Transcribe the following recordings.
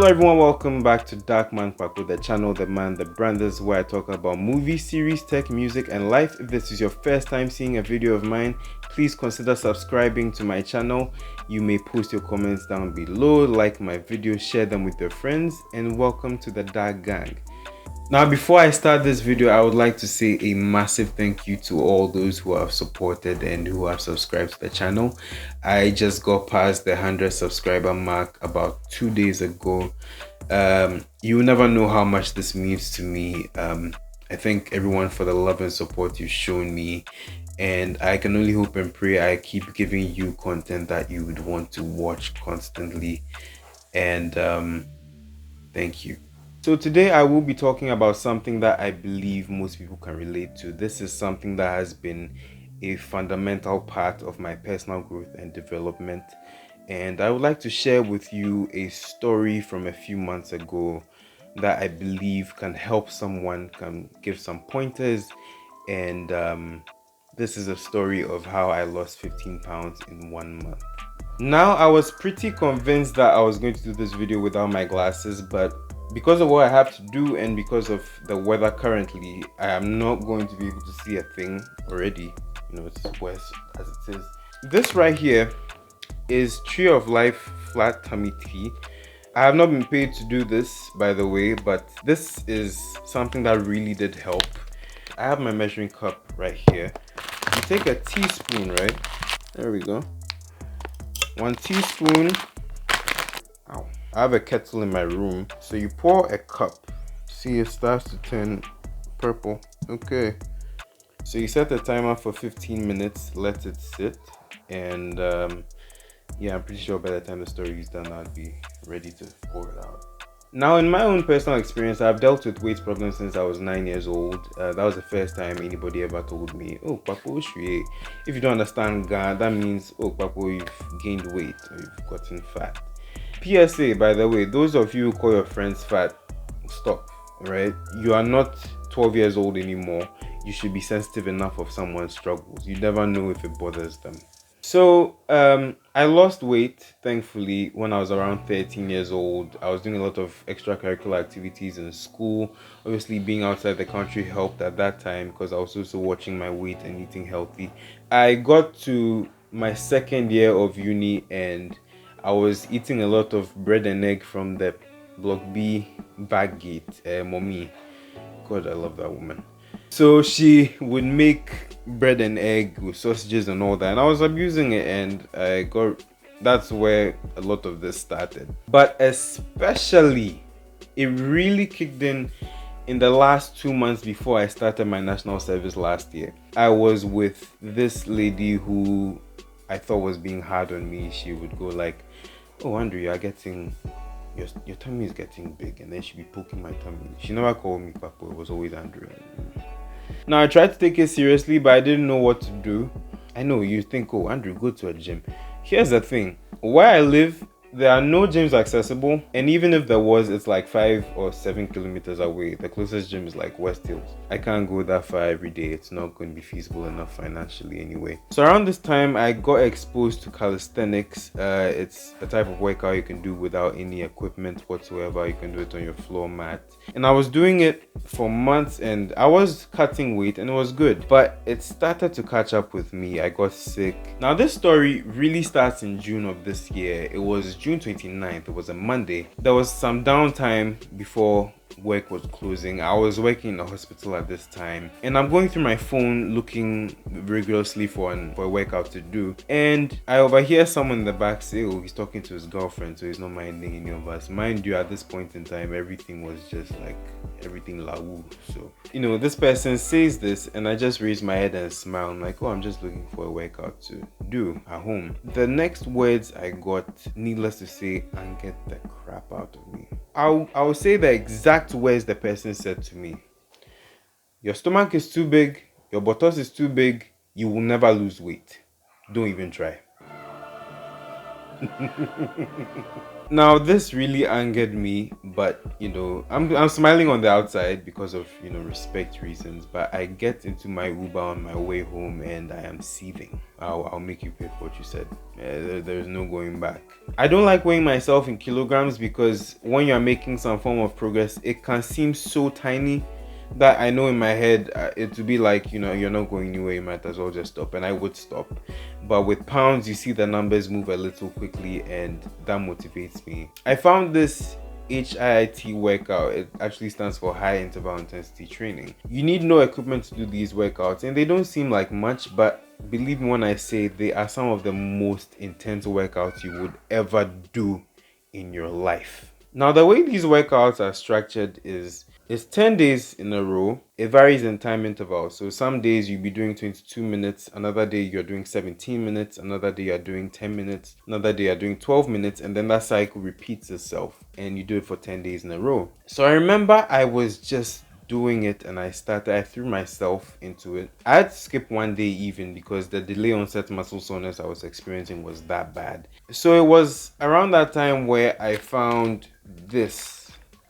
Hello everyone, welcome back to Dark Man Kpakpo, the channel, the man, the brand. This is where I talk about movies, series, tech, music, and life. If this is your first time seeing a video of mine, please consider subscribing to my channel. You may post your comments down below, like my videos, share them with your friends, and welcome to the Dark Gang. Now, before I start this video, I would like to say a massive thank you to all those who have supported and who have subscribed to the channel. I just got past the 100 subscriber mark about 2 days ago. You will never know how much this means to me. I thank everyone for the love and support you've shown me, and I can only hope and pray I keep giving you content that you would want to watch constantly. And thank you. So today I will be talking about something that I believe most people can relate to. This is something that has been a fundamental part of my personal growth and development. And I would like to share with you a story from a few months ago that I believe can help someone, can give some pointers. And this is a story of how I lost 15 pounds in 1 month. Now, I was pretty convinced that I was going to do this video without my glasses, but because of what I have to do and because of the weather currently, I am not going to be able to see a thing already. You know, it's worse as it is. This right here is Tree of Life flat tummy tea. I have not been paid to do this, by the way, but this is something that really did help. I have my measuring cup right here. You take a teaspoon, right? There we go. 1 teaspoon. Ow. I have a kettle in my room, so you pour a cup. See, it starts to turn purple. Okay, so you set the timer for 15 minutes, let it sit, and yeah, I'm pretty sure by the time the story is done, I'll be ready to pour it out. Now, in my own personal experience, I've dealt with weight problems since I was 9 years old. That was the first time anybody ever told me, oh, Kpakpo, if you don't understand Ga, that means, oh, Kpakpo, you've gained weight or you've gotten fat. PSA, by the way, those of you who call your friends fat, stop, right? You are not 12 years old anymore. You should be sensitive enough of someone's struggles. You never know if it bothers them. So I lost weight, thankfully, when I was around 13 years old. I was doing a lot of extracurricular activities in school. Obviously, being outside the country helped at that time because I was also watching my weight and eating healthy. I got to my second year of uni and I was eating a lot of bread and egg from the Block B back gate, mommy. God, I love that woman. So she would make bread and egg with sausages and all that, and I was abusing it, and that's where a lot of this started. But especially, it really kicked in the last 2 months before I started my national service last year. I was with this lady who I thought was being hard on me. She would go like, oh, Andrew, you're getting, your tummy is getting big, and then she'd be poking my tummy. She never called me Kpakpo, it was always Andrew. Now, I tried to take it seriously, but I didn't know what to do. I know you think, oh, Andrew, go to a gym. Here's the thing, where I live, there are no gyms accessible, and even if there was, it's like 5 or 7 kilometers away. The closest gym is like West Hills. I can't go that far every day. It's not going to be feasible enough financially anyway. So around this time, I got exposed to calisthenics. It's a type of workout you can do without any equipment whatsoever. You can do it on your floor mat. And I was doing it for months and I was cutting weight and it was good. But it started to catch up with me. I got sick. Now, this story really starts in June of this year. It was June 29th. It was a Monday. There was some downtime before work was closing. I was working in a hospital at this time, and I'm going through my phone looking rigorously for a workout to do, and I overhear someone in the back say, oh, he's talking to his girlfriend, so he's not minding any of us. Mind you, at this point in time, everything was just like everything lawu. So, you know, this person says this and I just raise my head and smile. I'm like, oh, I'm just looking for a workout to do at home. The next words I got, needless to say, and get the crap out of me. I will say the exact words the person said to me. Your stomach is too big, your buttocks is too big, you will never lose weight. Don't even try. Now this really angered me, but I'm smiling on the outside because of respect reasons. But I get into my Uber on my way home and I am seething. I'll make you pay for what you said. There's no going back. I don't like weighing myself in kilograms because when you're making some form of progress, it can seem so tiny that I know in my head it would be like, you're not going anywhere, you might as well just stop, and I would stop. But with pounds, you see the numbers move a little quickly, and that motivates me. I found this HIIT workout. It actually stands for high interval intensity training. You need no equipment to do these workouts, and they don't seem like much, but believe me when I say they are some of the most intense workouts you would ever do in your life. Now, the way these workouts are structured is it's 10 days in a row. It varies in time intervals. So some days you'll be doing 22 minutes, another day you're doing 17 minutes, another day you're doing 10 minutes, another day you're doing 12 minutes, and then that cycle repeats itself and you do it for 10 days in a row. So I remember I was just doing it and I threw myself into it. I had to skip one day even because the delay onset muscle soreness I was experiencing was that bad. So it was around that time where I found this.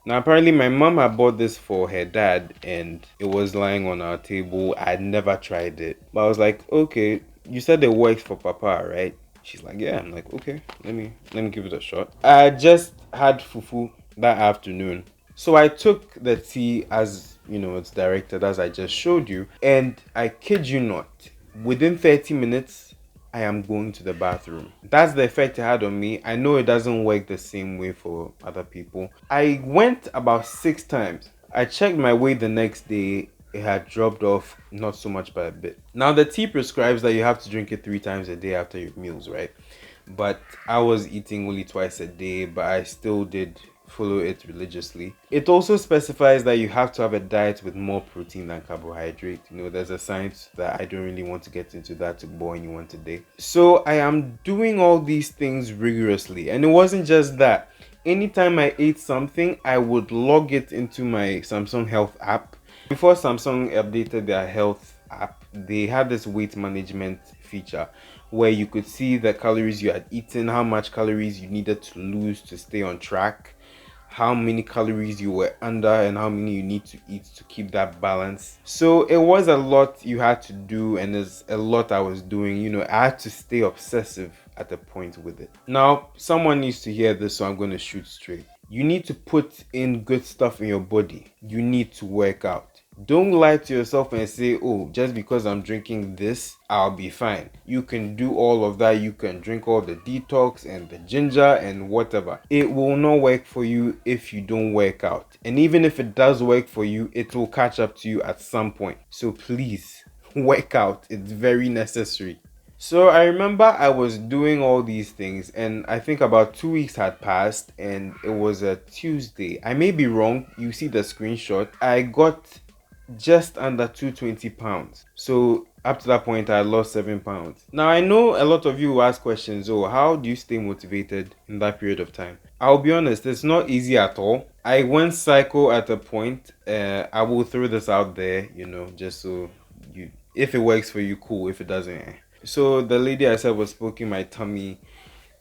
Now apparently my mom had bought this for her dad and it was lying on our table. I'd never tried it, but I was like, okay, you said it works for papa, right? She's like, yeah. I'm like, okay, let me give it a shot. I just had fufu that afternoon, so I took the tea as it's directed as I just showed you, and I kid you not, within 30 minutes I am going to the bathroom. That's the effect it had on me. I know it doesn't work the same way for other people. I went about 6 times. I checked my weight the next day. It had dropped off, not so much by a bit. Now the tea prescribes that you have to drink it 3 times a day after your meals, right? But I was eating only twice a day, but I still did follow it religiously. It also specifies that you have to have a diet with more protein than carbohydrate. There's a science that I don't really want to get into that to bore anyone today. So I am doing all these things rigorously, and it wasn't just that. Anytime I ate something, I would log it into my Samsung Health app. Before Samsung updated their health app, they had this weight management feature where you could see the calories you had eaten, how much calories you needed to lose to stay on track, how many calories you were under, and how many you need to eat to keep that balance. So it was a lot you had to do, and there's a lot I was doing. I had to stay obsessive at a point with it. Now someone needs to hear this, so I'm going to shoot straight. You need to put in good stuff in your body. You need to work out. Don't lie to yourself and say, oh, just because I'm drinking this, I'll be fine. You can do all of that. You can drink all the detox and the ginger and whatever. It will not work for you if you don't work out. And even if it does work for you, it will catch up to you at some point. So please, work out. It's very necessary. So I remember I was doing all these things, and I think about 2 weeks had passed, and it was a Tuesday. I may be wrong. You see the screenshot. I got just under 220 pounds. So up to that point, I lost 7 pounds. Now I know a lot of you will ask questions. Oh, how do you stay motivated in that period of time? I'll be honest, it's not easy at all. I went psycho at a point. I will throw this out there, just so you, if it works for you, cool. If it doesn't, eh. So the lady I said was poking my tummy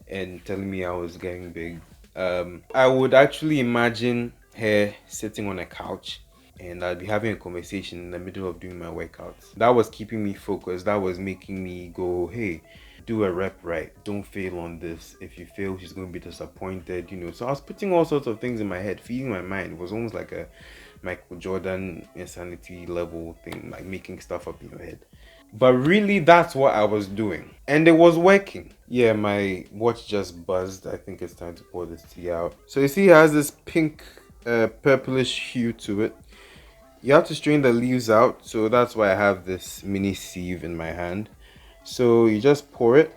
and telling me I was getting big. I would actually imagine her sitting on a couch and I'd be having a conversation in the middle of doing my workouts. That was keeping me focused. That was making me go, hey, do a rep right. Don't fail on this. If you fail, she's going to be disappointed, So I was putting all sorts of things in my head, feeding my mind. It was almost like a Michael Jordan insanity level thing, like making stuff up in your head. But really, that's what I was doing. And it was working. Yeah, my watch just buzzed. I think it's time to pour this tea out. So you see it has this pink, purplish hue to it. You have to strain the leaves out. So that's why I have this mini sieve in my hand. So you just pour it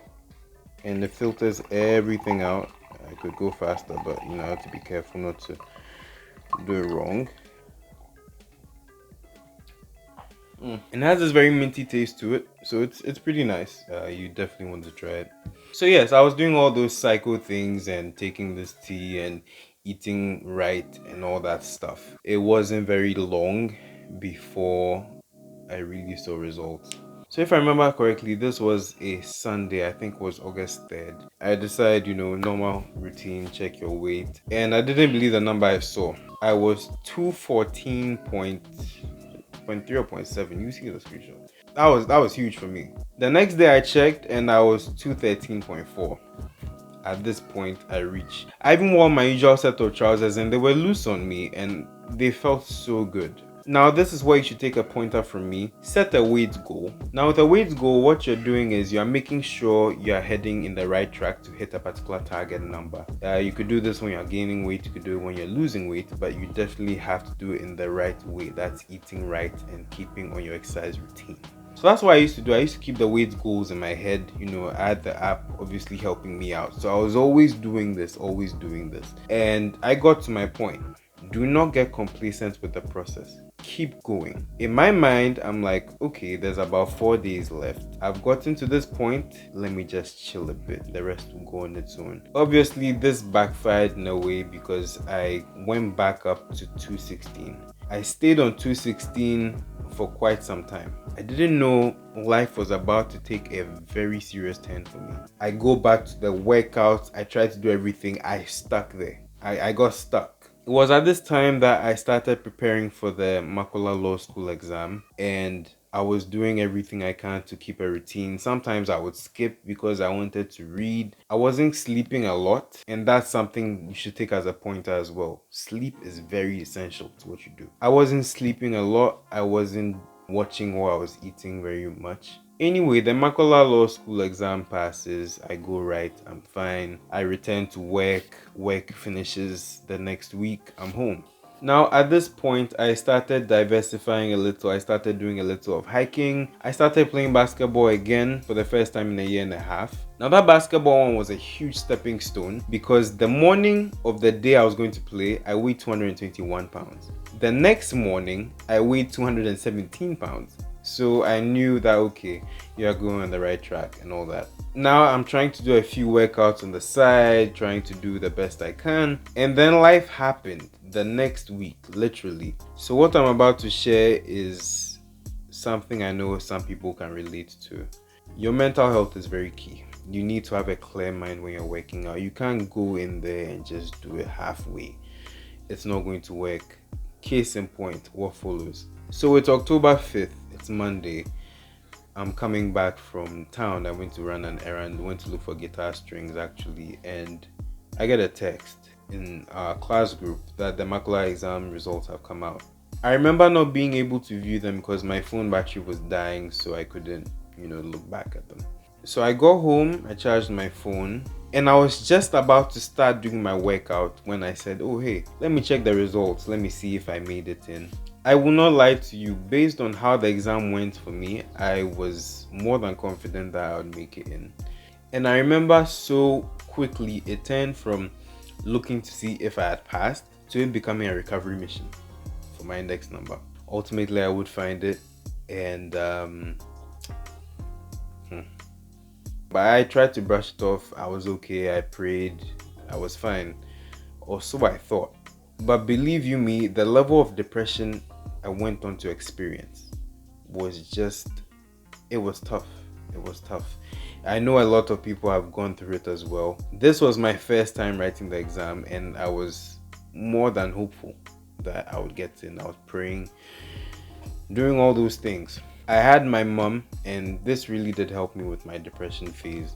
and it filters everything out. I could go faster, but I have to be careful not to do it wrong. And it has this very minty taste to it, so it's pretty nice. You definitely want to try it. So yes, I was doing all those psycho things and taking this tea and eating right and all that stuff. It wasn't very long before I really saw results. So if I remember correctly, this was a Sunday, I think it was August 3rd. I decided, normal routine, check your weight. And I didn't believe the number I saw. I was 214.3 or point 7. You see the screenshot. That was huge for me. The next day I checked and I was 213.4. At this point I even wore my usual set of trousers and they were loose on me and they felt so good. Now this is where you should take a pointer from me. Set a weight goal. Now with a weight goal, what you're doing is you're making sure you're heading in the right track to hit a particular target number. You could do this when you're gaining weight, you could do it when you're losing weight, but you definitely have to do it in the right way. That's eating right and keeping on your exercise routine. So that's what I used to do. I used to keep the weight goals in my head. I had the app obviously helping me out. So I was always doing this. And I got to my point. Do not get complacent with the process. Keep going. In my mind, I'm like, okay, there's about 4 days left. I've gotten to this point. Let me just chill a bit. The rest will go on its own. Obviously, this backfired in a way because I went back up to 216. I stayed on 216 for quite some time. I didn't know life was about to take a very serious turn for me. I go back to the workouts. I tried to do everything. I stuck there. I got stuck. It was at this time that I started preparing for the Makola Law School exam, and I was doing everything I can to keep a routine. Sometimes I would skip because I wanted to read. I wasn't sleeping a lot, and that's something you should take as a pointer as well. Sleep is very essential to what you do. I wasn't sleeping a lot. I wasn't watching what I was eating very much. Anyway, the Makola Law School exam passes. I go right, I'm fine. I return to work. Work finishes the next week. I'm home. Now, at this point, I started diversifying a little. I started doing a little of hiking. I started playing basketball again for the first time in a year and a half. Now, that basketball one was a huge stepping stone because the morning of the day I was going to play, I weighed 221 pounds. The next morning, I weighed 217 pounds. So I knew that, okay, you're going on the right track and all that. Now I'm trying to do a few workouts on the side, trying to do the best I can. And then life happened the next week, literally. So what I'm about to share is something I know some people can relate to. Your mental health is very key. You need to have a clear mind when you're working out. You can't go in there and just do it halfway. It's not going to work. Case in point, what follows? So it's October 5th. It's Monday. I'm coming back from town. I went to run an errand, went to look for guitar strings actually, and I get a text in our class group that the Makola exam results have come out. I remember not being able to view them because my phone battery was dying, so I couldn't, look back at them. So I got home, I charged my phone, and I was just about to start doing my workout when I said, oh hey, let me check the results, let me see if I made it in. I will not lie to you, based on how the exam went for me, I was more than confident that I would make it in. And I remember so quickly it turned from looking to see if I had passed to it becoming a recovery mission for my index number. Ultimately, I would find it, and but I tried to brush it off. I was okay, I prayed, I was fine, or so I thought. But believe you me, the level of depression I went on to experience was it was tough. It was tough. I know a lot of people have gone through it as well. This was my first time writing the exam, and I was more than hopeful that I would get in. I was praying, doing all those things. I had my mom, and this really did help me with my depression phase.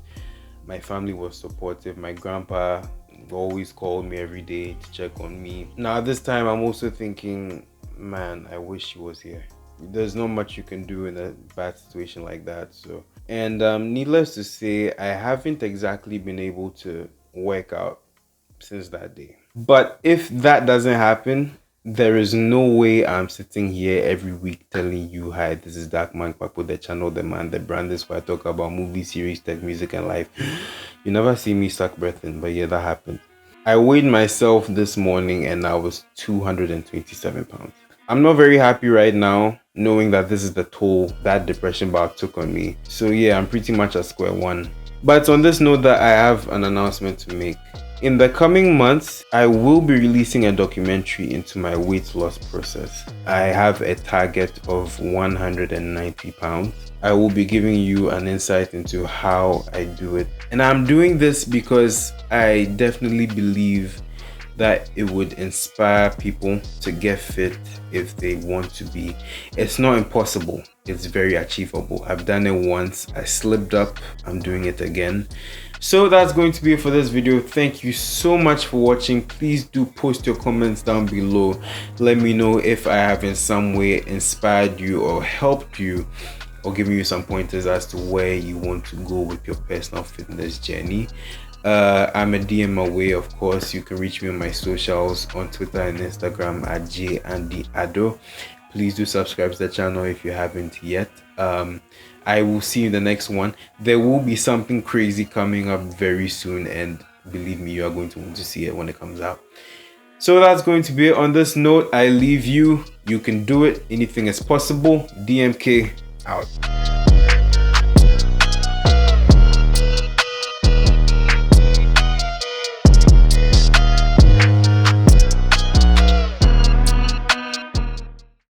My family was supportive. My grandpa always called me every day to check on me. Now this time I'm also thinking, man, I wish he was here. There's not much you can do in a bad situation like that. So, and needless to say, I haven't exactly been able to work out since that day. But if that doesn't happen, there is no way I'm sitting here every week telling you, hi, this is Darkman Kpakpo, the channel, the man, the brand. This is where I talk about movie, series, tech, music, and life. You never see me suck breath in, but yeah, that happened. I weighed myself this morning and I was 227 pounds. I'm not very happy right now, knowing that this is the toll that depression bout took on me. So yeah, I'm pretty much at square one. But on this note that I have an announcement to make. In the coming months, I will be releasing a documentary into my weight loss process. I have a target of 190 pounds. I will be giving you an insight into how I do it. And I'm doing this because I definitely believe that it would inspire people to get fit if they want to be. It's not impossible, it's very achievable. I've done it once, I slipped up, I'm doing it again. So that's going to be it for this video. Thank you so much for watching. Please do post your comments down below. Let me know if I have in some way inspired you or helped you, or giving you some pointers as to where you want to go with your personal fitness journey. I'm a DM away, of course. You can reach me on my socials on Twitter and Instagram at jandyado. Please do subscribe to the channel if you haven't yet. I will see you in the next one. There will be something crazy coming up very soon, and believe me, you are going to want to see it when it comes out. So that's going to be it. On this note, I leave you. You can do it. Anything is possible. DMK out.